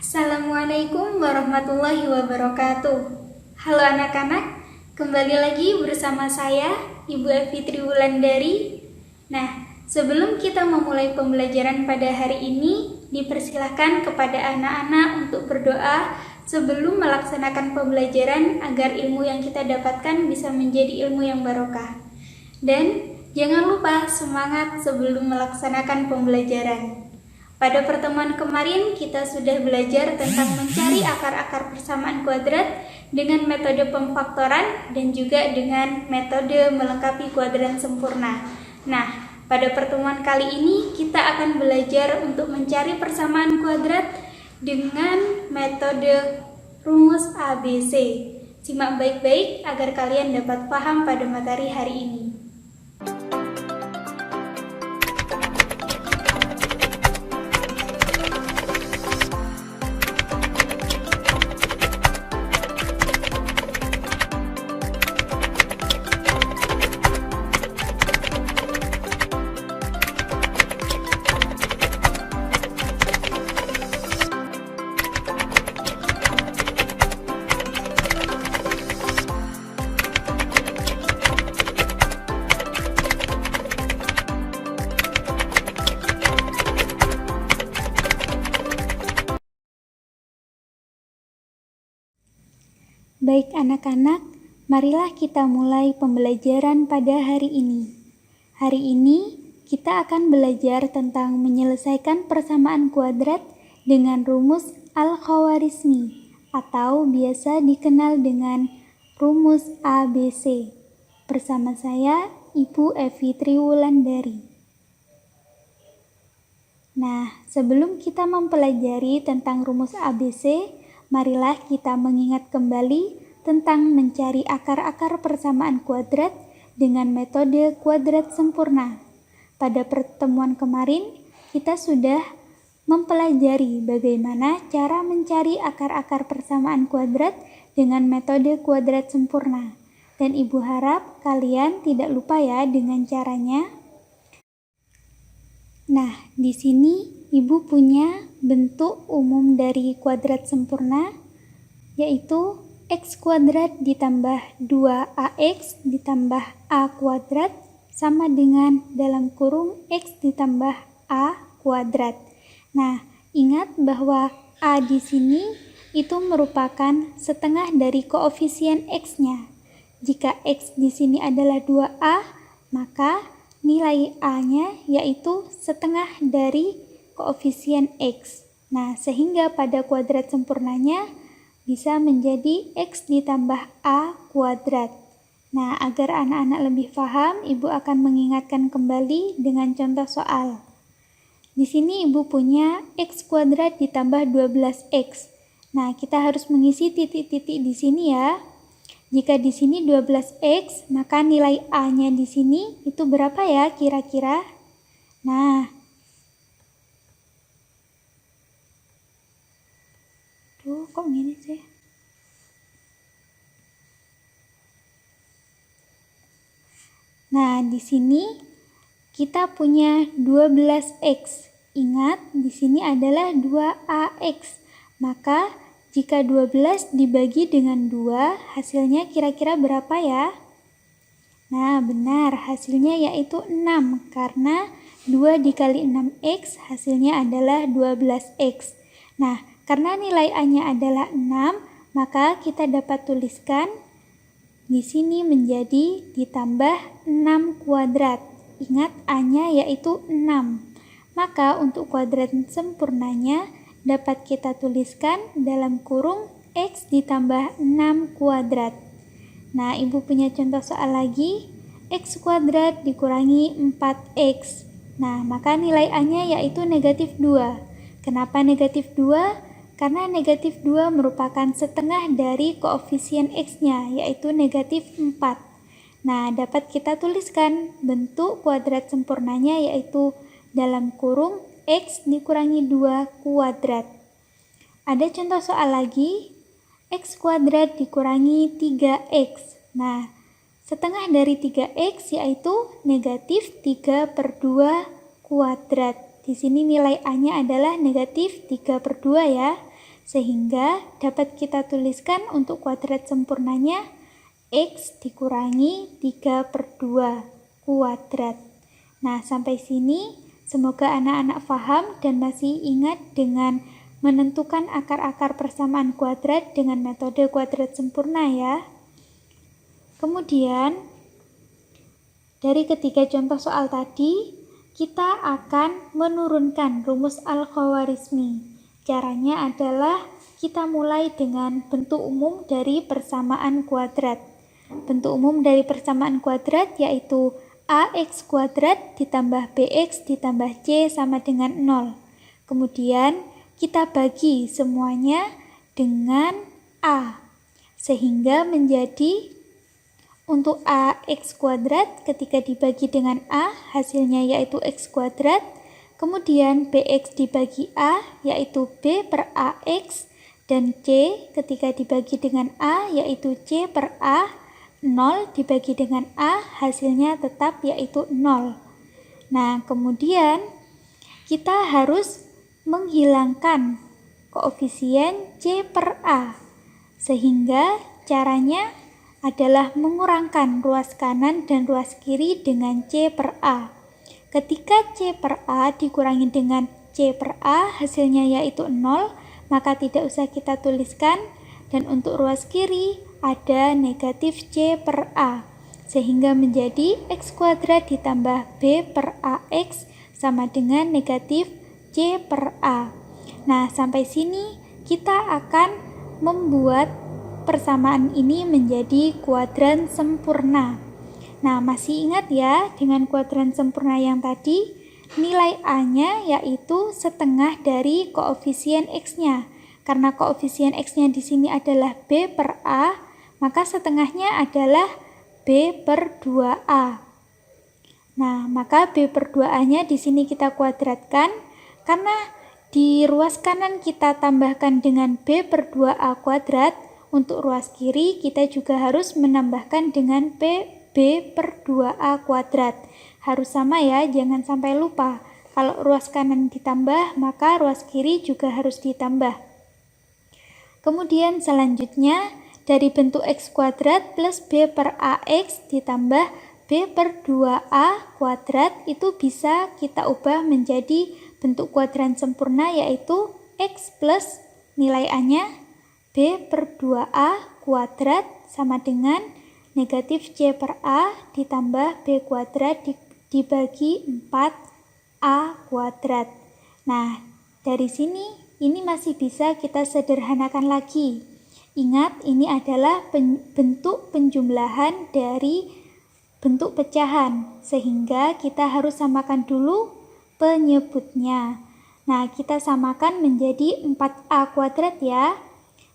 Assalamualaikum warahmatullahi wabarakatuh. Halo anak-anak, kembali lagi bersama saya, Ibu Evi Triwulandari. Nah, sebelum kita memulai pembelajaran pada hari ini, dipersilahkan kepada anak-anak untuk berdoa sebelum melaksanakan pembelajaran agar ilmu yang kita dapatkan bisa menjadi ilmu yang barokah. Dan jangan lupa semangat sebelum melaksanakan pembelajaran. Pada pertemuan kemarin, kita sudah belajar tentang mencari akar-akar persamaan kuadrat dengan metode pemfaktoran dan juga dengan metode melengkapi kuadran sempurna. Nah, pada pertemuan kali ini kita akan belajar untuk mencari persamaan kuadrat dengan metode rumus ABC. Simak baik-baik agar kalian dapat paham pada materi hari ini. Baik anak-anak, marilah kita mulai pembelajaran pada hari ini. Hari ini kita akan belajar tentang menyelesaikan persamaan kuadrat dengan rumus Al-Khawarizmi atau biasa dikenal dengan rumus ABC. Bersama saya, Ibu Evi Triwulandari. Nah, sebelum kita mempelajari tentang rumus ABC, marilah kita mengingat kembali tentang mencari akar-akar persamaan kuadrat dengan metode kuadrat sempurna. Pada pertemuan kemarin, kita sudah mempelajari bagaimana cara mencari akar-akar persamaan kuadrat dengan metode kuadrat sempurna. Dan Ibu harap kalian tidak lupa ya dengan caranya. Nah, di sini Ibu punya bentuk umum dari kuadrat sempurna, yaitu x kuadrat ditambah 2ax ditambah a kuadrat sama dengan dalam kurung x ditambah a kuadrat. Nah, ingat bahwa a di sini itu merupakan setengah dari koefisien x-nya. Jika x di sini adalah 2a, maka nilai a-nya yaitu setengah dari koefisien x. Nah, sehingga pada kuadrat sempurnanya bisa menjadi x ditambah a kuadrat. Nah, agar anak-anak lebih paham, Ibu akan mengingatkan kembali dengan contoh soal. Di sini Ibu punya x kuadrat ditambah 12x. Nah, kita harus mengisi titik-titik di sini ya. Jika di sini 12x, maka nilai a-nya di sini itu berapa ya kira-kira? Nah, kok gini sih? Nah, di sini kita punya 12x. Ingat, di sini adalah 2ax. Maka, jika 12 dibagi dengan 2, hasilnya kira-kira berapa ya? Nah, benar, hasilnya yaitu 6, karena 2 dikali 6x, hasilnya adalah 12x. Nah, karena nilai a-nya adalah 6, maka kita dapat tuliskan di sini menjadi ditambah 6 kuadrat. Ingat, a-nya yaitu 6. Maka untuk kuadrat sempurnanya dapat kita tuliskan dalam kurung x ditambah 6 kuadrat. Nah, Ibu punya contoh soal lagi. X kuadrat dikurangi 4x. Nah, maka nilai a-nya yaitu negatif 2. Kenapa negatif 2? Karena negatif 2 merupakan setengah dari koefisien x-nya, yaitu negatif 4. Nah, dapat kita tuliskan bentuk kuadrat sempurnanya yaitu dalam kurung x dikurangi 2 kuadrat. Ada contoh soal lagi, x kuadrat dikurangi 3x. Nah, setengah dari 3x yaitu negatif 3/2 kuadrat. Di sini nilai a-nya adalah negatif 3/2 ya. Sehingga dapat kita tuliskan untuk kuadrat sempurnanya X dikurangi 3/2 kuadrat. Nah, sampai sini semoga anak-anak paham dan masih ingat dengan menentukan akar-akar persamaan kuadrat dengan metode kuadrat sempurna ya. Kemudian, dari ketiga contoh soal tadi, kita akan menurunkan rumus Al-Khawarizmi. Caranya adalah kita mulai dengan bentuk umum dari persamaan kuadrat. Bentuk umum dari persamaan kuadrat yaitu AX kuadrat ditambah BX ditambah C sama dengan 0. Kemudian kita bagi semuanya dengan A. Sehingga menjadi untuk AX kuadrat ketika dibagi dengan A hasilnya yaitu X kuadrat. Kemudian BX dibagi A yaitu B per AX, dan C ketika dibagi dengan A yaitu C per A, 0 dibagi dengan A hasilnya tetap yaitu 0. Nah, kemudian kita harus menghilangkan koefisien C per A, sehingga caranya adalah mengurangkan ruas kanan dan ruas kiri dengan C per A. Ketika C per A dikurangi dengan C per A hasilnya yaitu 0, maka tidak usah kita tuliskan, dan untuk ruas kiri ada negatif C per A, sehingga menjadi X kuadrat ditambah B per AX sama dengan negatif C per A. Nah, sampai sini kita akan membuat persamaan ini menjadi kuadran sempurna. Nah, masih ingat ya dengan kuadran sempurna yang tadi, nilai A-nya yaitu setengah dari koefisien X-nya. Karena koefisien X-nya di sini adalah B per A, maka setengahnya adalah B per 2A. Nah, maka B per 2A-nya di sini kita kuadratkan, karena di ruas kanan kita tambahkan dengan B per 2A kuadrat, untuk ruas kiri kita juga harus menambahkan dengan B per 2A kuadrat. Harus sama ya, jangan sampai lupa. Kalau ruas kanan ditambah, maka ruas kiri juga harus ditambah. Kemudian selanjutnya, dari bentuk X kuadrat plus B per AX ditambah B per 2A kuadrat itu bisa kita ubah menjadi bentuk kuadran sempurna yaitu X plus nilai A-nya B per 2A kuadrat sama dengan negatif C per A ditambah B kuadrat dibagi 4A kuadrat. Nah, dari sini ini masih bisa kita sederhanakan lagi. Ingat, ini adalah bentuk penjumlahan dari bentuk pecahan, sehingga kita harus samakan dulu penyebutnya. Nah, kita samakan menjadi 4A kuadrat ya.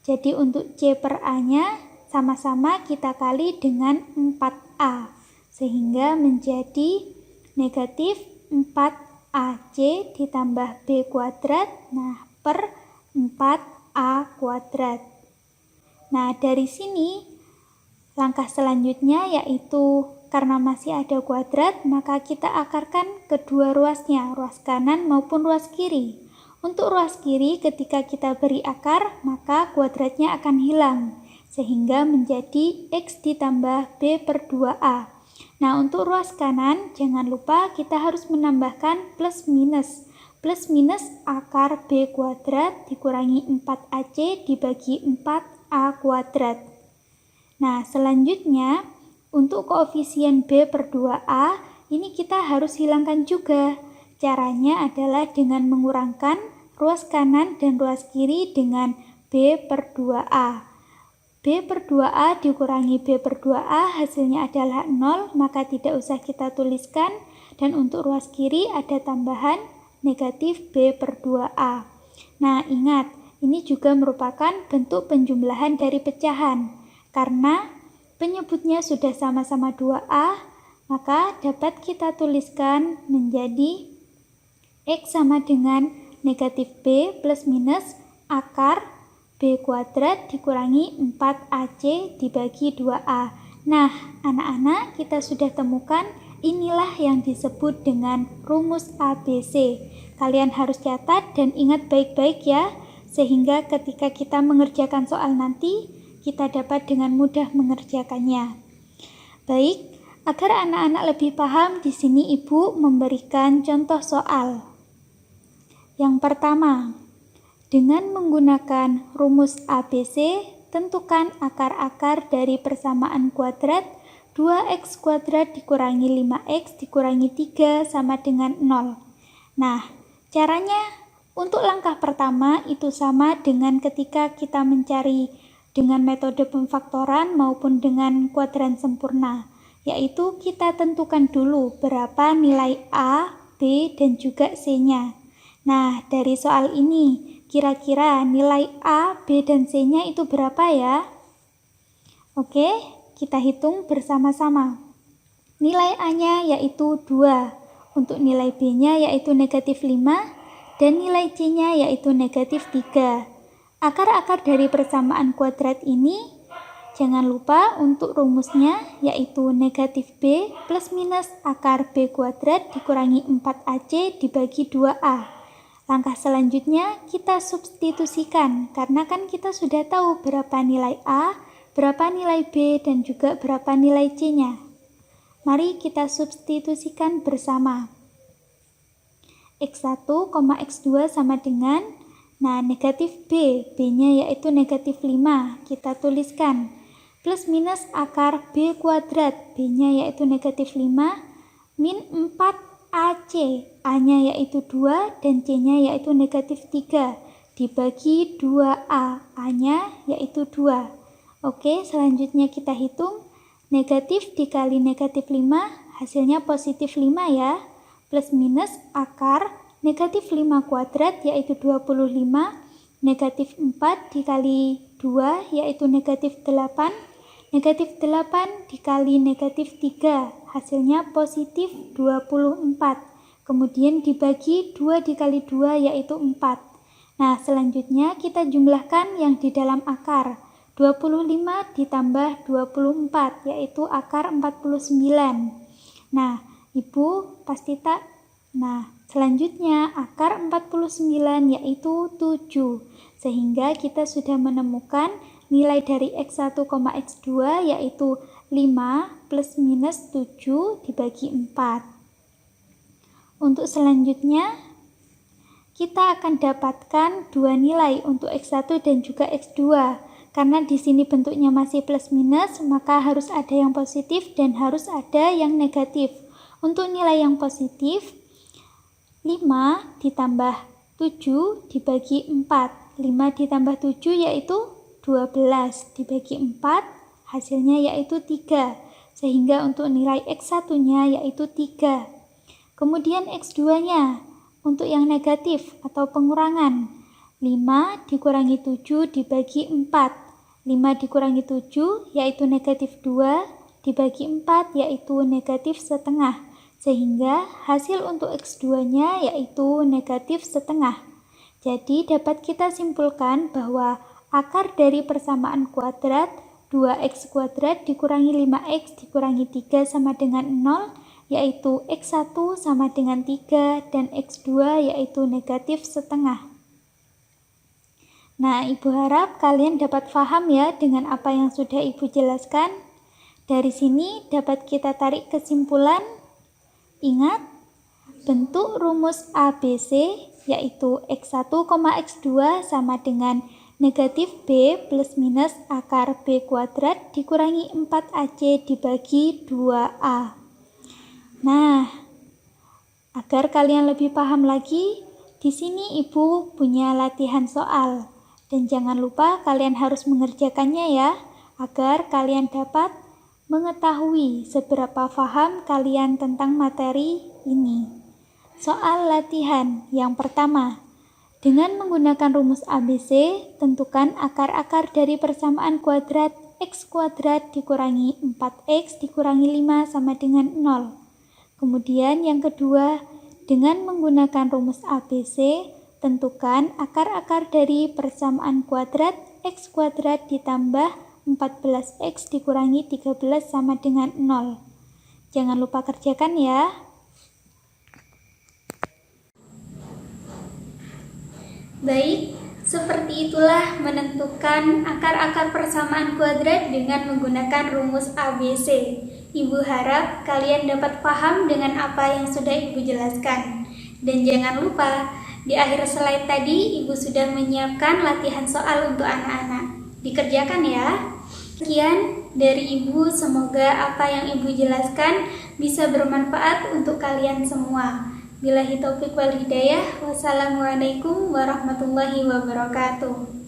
Jadi untuk C per A-nya sama-sama kita kali dengan 4A, sehingga menjadi negatif 4AC ditambah B kuadrat, nah per 4A kuadrat. Nah, dari sini langkah selanjutnya yaitu karena masih ada kuadrat, maka kita akarkan kedua ruasnya, ruas kanan maupun ruas kiri. Untuk ruas kiri ketika kita beri akar, maka kuadratnya akan hilang, sehingga menjadi X ditambah B per 2A. Nah, untuk ruas kanan, jangan lupa kita harus menambahkan plus minus. Plus minus akar B kuadrat dikurangi 4AC dibagi 4A kuadrat. Nah, selanjutnya, untuk koefisien B per 2A, ini kita harus hilangkan juga. Caranya adalah dengan mengurangkan ruas kanan dan ruas kiri dengan B per 2A. B per 2A dikurangi B per 2A hasilnya adalah 0, maka tidak usah kita tuliskan. Dan untuk ruas kiri ada tambahan negatif B per 2A. Nah, ingat, ini juga merupakan bentuk penjumlahan dari pecahan. Karena penyebutnya sudah sama-sama 2A, maka dapat kita tuliskan menjadi X sama dengan negatif B plus minus akar B kuadrat dikurangi 4AC dibagi 2A. Nah, anak-anak, kita sudah temukan inilah yang disebut dengan rumus ABC. Kalian harus catat dan ingat baik-baik ya, sehingga ketika kita mengerjakan soal nanti, kita dapat dengan mudah mengerjakannya. Baik, agar anak-anak lebih paham, di sini Ibu memberikan contoh soal. Yang pertama, dengan menggunakan rumus ABC, tentukan akar-akar dari persamaan kuadrat 2x kuadrat dikurangi 5x dikurangi 3 sama dengan 0. Nah, caranya untuk langkah pertama itu sama dengan ketika kita mencari dengan metode pemfaktoran maupun dengan kuadran sempurna, yaitu kita tentukan dulu berapa nilai A, B, dan juga C-nya. Nah, dari soal ini, kira-kira nilai A, B, dan C-nya itu berapa ya? Oke, kita hitung bersama-sama. Nilai A-nya yaitu 2, untuk nilai B-nya yaitu negatif 5, dan nilai C-nya yaitu negatif 3. Akar-akar dari persamaan kuadrat ini, jangan lupa untuk rumusnya yaitu negatif B plus minus akar B kuadrat dikurangi 4AC dibagi 2A. Langkah selanjutnya kita substitusikan, karena kan kita sudah tahu berapa nilai A, berapa nilai B, dan juga berapa nilai C-nya. Mari kita substitusikan bersama. X1, X2 sama dengan, nah negatif B, B-nya yaitu negatif 5, kita tuliskan. Plus minus akar B kuadrat, B-nya yaitu negatif 5, min 4AC, A-nya yaitu 2, dan C-nya yaitu negatif 3, dibagi 2A, A-nya yaitu 2. Oke, selanjutnya kita hitung. Negatif dikali negatif 5, hasilnya positif 5 ya. Plus minus akar negatif 5 kuadrat yaitu 25, negatif 4 dikali 2 yaitu negatif 8, negatif 8 dikali negatif 3, hasilnya positif 24. Kemudian dibagi 2 dikali 2 yaitu 4. Nah, selanjutnya kita jumlahkan yang di dalam akar. 25 ditambah 24 yaitu akar 49. Nah, Ibu pasti tak. Nah, selanjutnya akar 49 yaitu 7. Sehingga kita sudah menemukan nilai dari X1, X2 yaitu 5 plus minus 7 dibagi 4. Untuk selanjutnya, kita akan dapatkan dua nilai untuk X1 dan juga X2. Karena di sini bentuknya masih plus minus, maka harus ada yang positif dan harus ada yang negatif. Untuk nilai yang positif, 5 ditambah 7 dibagi 4. 5 ditambah 7 yaitu 12 dibagi 4, hasilnya yaitu 3. Sehingga untuk nilai X1-nya yaitu 3. Kemudian X2-nya, untuk yang negatif atau pengurangan, 5 dikurangi 7 dibagi 4. 5 dikurangi 7 yaitu negatif 2, dibagi 4 yaitu negatif setengah. Sehingga hasil untuk X2-nya yaitu negatif setengah. Jadi dapat kita simpulkan bahwa akar dari persamaan kuadrat 2x kuadrat dikurangi 5x dikurangi 3 sama dengan 0, yaitu X1 sama dengan 3 dan X2 yaitu negatif setengah. Nah, Ibu harap kalian dapat paham ya dengan apa yang sudah Ibu jelaskan. Dari sini dapat kita tarik kesimpulan. Ingat, bentuk rumus ABC yaitu X1, X2 sama dengan negatif B plus minus akar B kuadrat dikurangi 4AC dibagi 2A. Nah, agar kalian lebih paham lagi, di sini Ibu punya latihan soal. Dan jangan lupa kalian harus mengerjakannya ya, agar kalian dapat mengetahui seberapa paham kalian tentang materi ini. Soal latihan yang pertama. Dengan menggunakan rumus ABC, tentukan akar-akar dari persamaan kuadrat X kuadrat dikurangi 4X dikurangi 5 sama dengan 0. Kemudian yang kedua, dengan menggunakan rumus ABC, tentukan akar-akar dari persamaan kuadrat X kuadrat ditambah 14x dikurangi 13 sama dengan 0. Jangan lupa kerjakan ya. Baik, Seperti itulah menentukan akar-akar persamaan kuadrat dengan menggunakan rumus ABC. Ibu harap kalian dapat paham dengan apa yang sudah Ibu jelaskan. Dan jangan lupa, di akhir slide tadi Ibu sudah menyiapkan latihan soal untuk anak-anak. Dikerjakan ya. Sekian dari Ibu, semoga apa yang Ibu jelaskan bisa bermanfaat untuk kalian semua. Billahi taufiq wal hidayah. Wassalamualaikum warahmatullahi wabarakatuh.